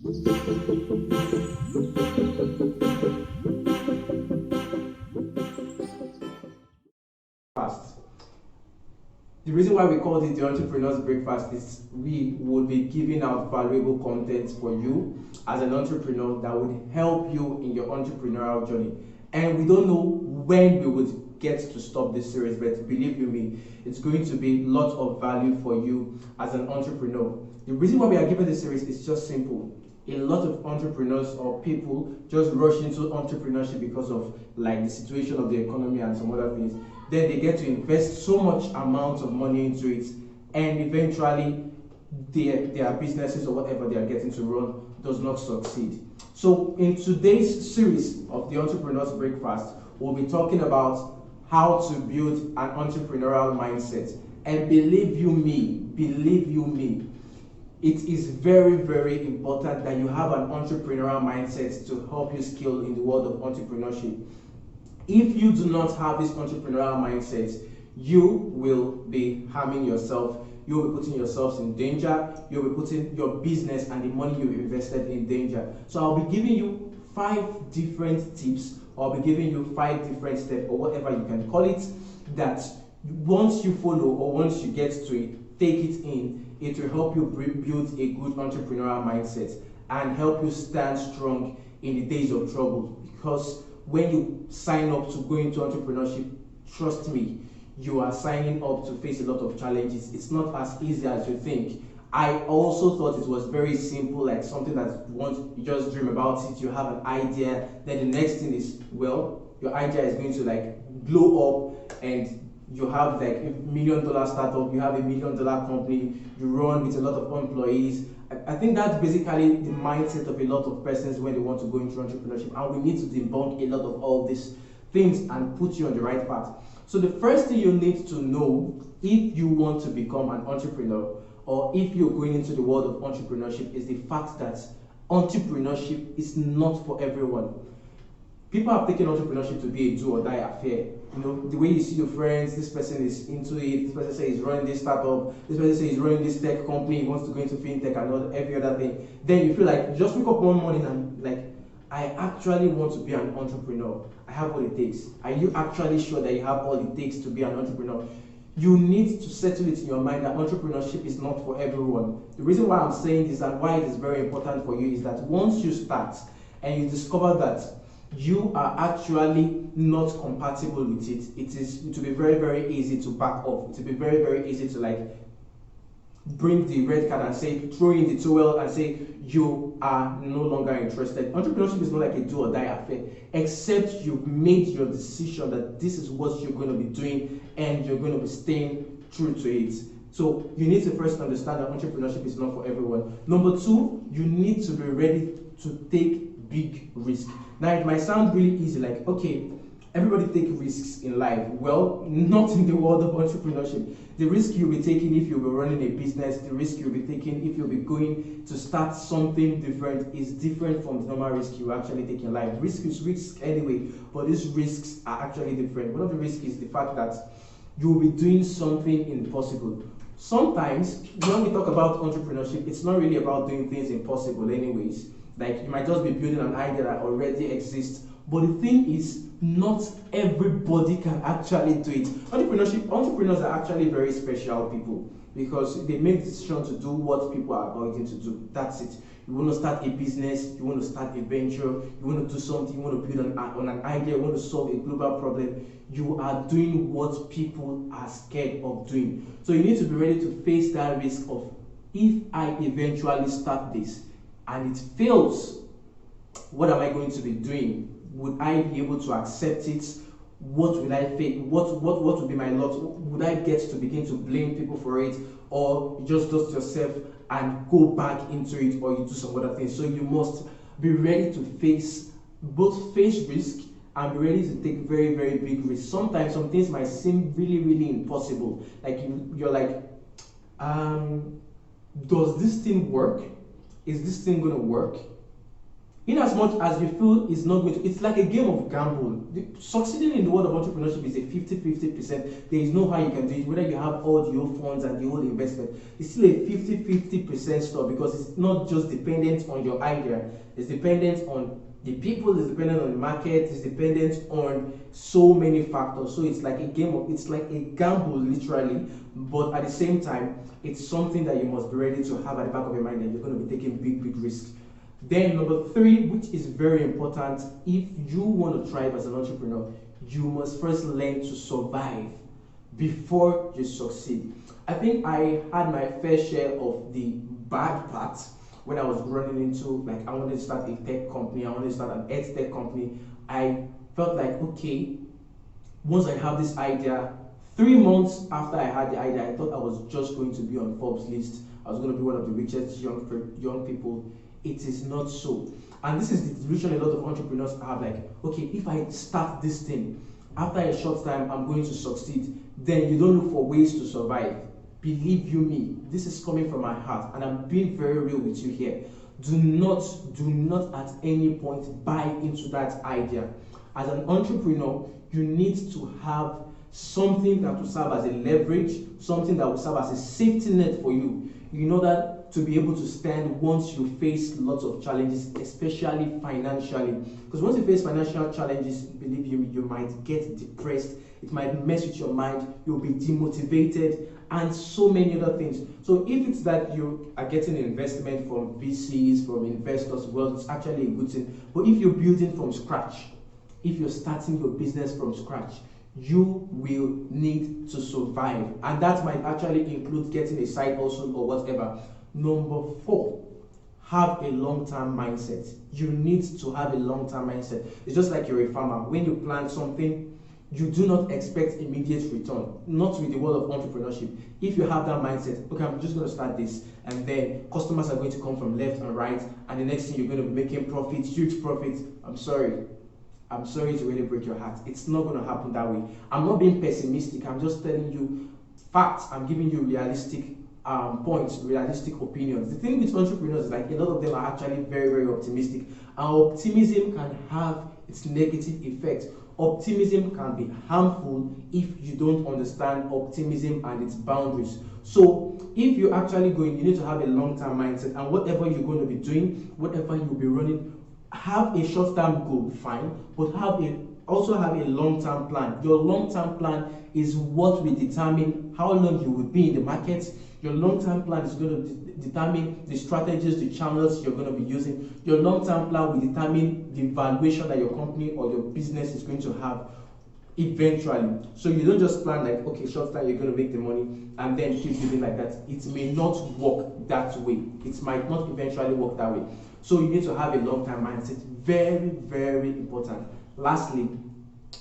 Fast. The reason why we call it the Entrepreneur's Breakfast is we would be giving out valuable content for you as an entrepreneur that would help you in your entrepreneurial journey. And we don't know when we would get to stop this series, but believe you me, it's going to be lots of value for you as an entrepreneur. The reason why we are giving this series is just simple. A lot of entrepreneurs or people just rush into entrepreneurship because of like the situation of the economy and some other things. Then they get to invest so much amount of money into it, and eventually their businesses or whatever they are getting to run does not succeed. So in today's series of the Entrepreneur's Breakfast, we'll be talking about how to build an entrepreneurial mindset. And believe you me, it is very, very important that you have an entrepreneurial mindset to help you scale in the world of entrepreneurship. If you do not have this entrepreneurial mindset, you will be harming yourself. You'll be putting yourselves in danger. You'll be putting your business and the money you've invested in danger. So I'll be giving you 5 different tips, or I'll be giving you 5 different steps, or whatever you can call it, that once you follow or once you get to it, take it in, it will help you build a good entrepreneurial mindset and help you stand strong in the days of trouble. Because when you sign up to go into entrepreneurship, trust me, you are signing up to face a lot of challenges. It's not as easy as you think. I also thought it was very simple, like something that once you just dream about it, you have an idea, then the next thing is, well, your idea is going to like blow up, and you have like $1 million startup, you have $1 million company, you run with a lot of employees. I think that's basically the mindset of a lot of persons when they want to go into entrepreneurship, and we need to debunk a lot of all these things and put you on the right path. So the first thing you need to know if you want to become an entrepreneur, or if you're going into the world of entrepreneurship, is the fact that entrepreneurship is not for everyone. People have taken entrepreneurship to be a do or die affair. You know, the way you see your friends, this person is into it, this person says he's running this startup, this person says he's running this tech company, he wants to go into fintech and every other thing. Then you feel like, just wake up one morning and like, I actually want to be an entrepreneur. I have what it takes. Are you actually sure that you have all it takes to be an entrepreneur? You need to settle it in your mind that entrepreneurship is not for everyone. The reason why I'm saying this and why it is very important for you is that once you start and you discover that you are actually not compatible with it, it will be very, very easy to back off. It will be very, very easy to like bring the red card and say, throw in the towel and say you are no longer interested. Entrepreneurship is not like a do or die affair, except you've made your decision that this is what you're going to be doing and you're going to be staying true to it. So you need to first understand that entrepreneurship is not for everyone. Number 2, you need to be ready to take big risks. Now it might sound really easy, like, okay, everybody take risks in life. Well, not in the world of entrepreneurship. The risk you'll be taking if you'll be running a business, the risk you'll be taking if you'll be going to start something different is different from the normal risk you actually take in life. Risk is risk anyway, but these risks are actually different. One of the risks is the fact that you'll be doing something impossible. Sometimes when we talk about entrepreneurship, it's not really about doing things impossible anyways. Like, you might just be building an idea that already exists. But the thing is, not everybody can actually do it. Entrepreneurs are actually very special people because they make decisions to do what people are avoiding to do. That's it. You want to start a business, you want to start a venture, you want to do something, you want to build on an idea, you want to solve a global problem. You are doing what people are scared of doing. So you need to be ready to face that risk of, if I eventually start this and it fails, what am I going to be doing? Would I be able to accept it? What will I face? What will be my lot? Would I get to begin to blame people for it? Or you just dust yourself and go back into it, or you do some other things? So you must be ready to face risk and be ready to take very, very big risks. Sometimes some things might seem really, really impossible. Like you're like, does this thing work? Is this thing going to work? In as much as you feel it's not going to, it's like a game of gamble. Succeeding in the world of entrepreneurship is a 50-50%. There is no how you can do it, whether you have all the old funds and the whole investment. It's still a 50-50% story, because it's not just dependent on your idea, it's dependent on the people, it's dependent on the market, it's dependent on so many factors. So it's like a game of, it's like a gamble literally, but at the same time, it's something that you must be ready to have at the back of your mind, that you're going to be taking big risks. Then number 3, which is very important, if you want to thrive as an entrepreneur, you must first learn to survive before you succeed. I think I had my fair share of the bad parts when I was running into, like, I wanted to start a tech company, I wanted to start an ed tech company. I felt like, okay, once I have this idea, 3 months after I had the idea, I thought I was just going to be on Forbes list. I was going to be one of the richest young people. It is not so. And this is the delusion a lot of entrepreneurs have, like, okay, if I start this thing, after a short time, I'm going to succeed. Then you don't look for ways to survive. Believe you me, this is coming from my heart, and I'm being very real with you here. Do not at any point buy into that idea. As an entrepreneur, you need to have something that will serve as a leverage, something that will serve as a safety net for you, in order to be able to stand once you face lots of challenges, especially financially. Because once you face financial challenges, believe you, you might get depressed, it might mess with your mind, you'll be demotivated, and so many other things. So if it's that you are getting investment from VCs, from investors, well, it's actually a good thing. But if you're building from scratch, if you're starting your business from scratch, you will need to survive. And that might actually include getting a side hustle or whatever. Number 4, have a long-term mindset. You need to have a long-term mindset. It's just like you're a farmer. When you plant something, you do not expect immediate return. Not with the world of entrepreneurship. If you have that mindset, okay, I'm just going to start this, and then customers are going to come from left and right, and the next thing you're going to be making profits, huge profits. I'm sorry to really break your heart. It's not going to happen that way. I'm not being pessimistic. I'm just telling you facts. I'm giving you realistic points, realistic opinions. The thing with entrepreneurs is, like, a lot of them are actually very optimistic, and optimism can have its negative effects. Optimism can be harmful if you don't understand optimism and its boundaries. So if you're actually going, you need to have a long-term mindset, and whatever you're going to be doing, whatever you'll be running, have a short-term goal, fine, but also have a long-term plan. Your long-term plan is what will determine how long you will be in the market. Your long-term plan is going to determine the strategies, the channels you're going to be using. Your long-term plan will determine the valuation that your company or your business is going to have eventually. So you don't just plan like, okay, short time you're going to make the money and then keep living like that. It may not work that way. It might not eventually work that way. So you need to have a long-term mindset. Very important. Lastly,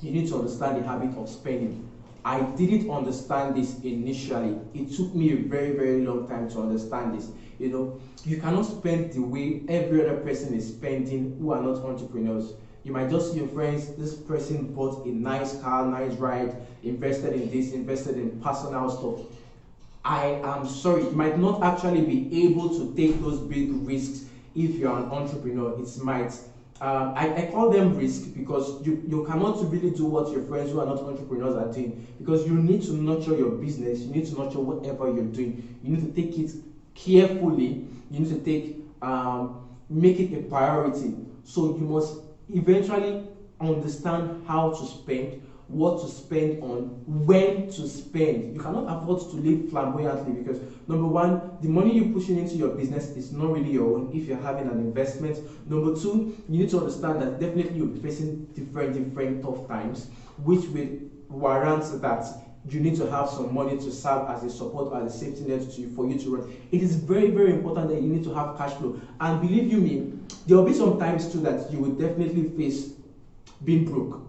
you need to understand the habit of spending. I didn't understand this initially. It took me a very long time to understand this. You know, you cannot spend the way every other person is spending who are not entrepreneurs. You might just see your friends, this person bought a nice car, nice ride, invested in this, invested in personal stuff. I am sorry, you might not actually be able to take those big risks if you're an entrepreneur. It might I call them risk because you cannot really do what your friends who are not entrepreneurs are doing, because you need to nurture your business, you need to nurture whatever you're doing, you need to take it carefully, you need to take make it a priority. So you must eventually understand how to spend, what to spend on, when to spend. You cannot afford to live flamboyantly, because number one, the money you're pushing into your business is not really your own if you're having an investment. Number two, you need to understand that definitely you'll be facing different tough times, which will warrant that you need to have some money to serve as a support or as a safety net for you to run. It is very important that you need to have cash flow. And believe you me, there will be some times too that you will definitely face being broke.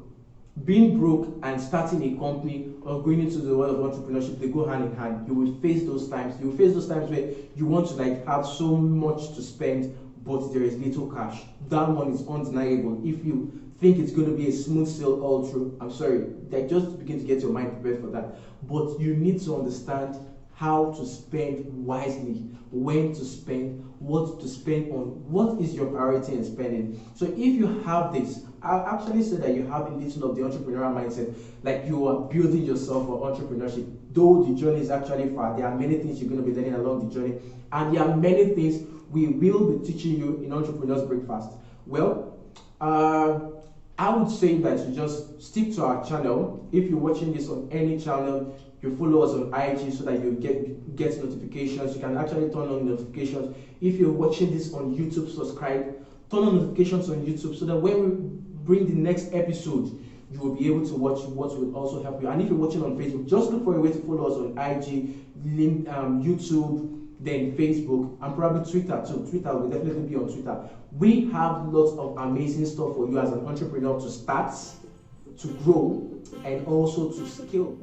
Being broke and starting a company or going into the world of entrepreneurship, they go hand in hand. You will face those times. You will face those times where you want to like have so much to spend, but there is little cash. That one is undeniable. If you think it's going to be a smooth sail all through, I'm sorry, just begin to get your mind prepared for that. But you need to understand how to spend wisely, when to spend, what to spend on, what is your priority in spending. So if you have this, I'll actually say that you have a little of the entrepreneurial mindset, like you are building yourself for entrepreneurship. Though the journey is actually far, there are many things you're going to be learning along the journey, and there are many things we will be teaching you in Entrepreneurs Breakfast. Well, I would say that you just stick to our channel. If you're watching this on any channel, you follow us on IG so that you get notifications. You can actually turn on notifications. If you're watching this on YouTube, subscribe. Turn on notifications on YouTube so that when we bring the next episode, you will be able to watch what will also help you. And if you're watching on Facebook, just look for a way to follow us on IG, YouTube, then Facebook, and probably Twitter too. Twitter will definitely be on Twitter. We have lots of amazing stuff for you as an entrepreneur to start, to grow, and also to scale.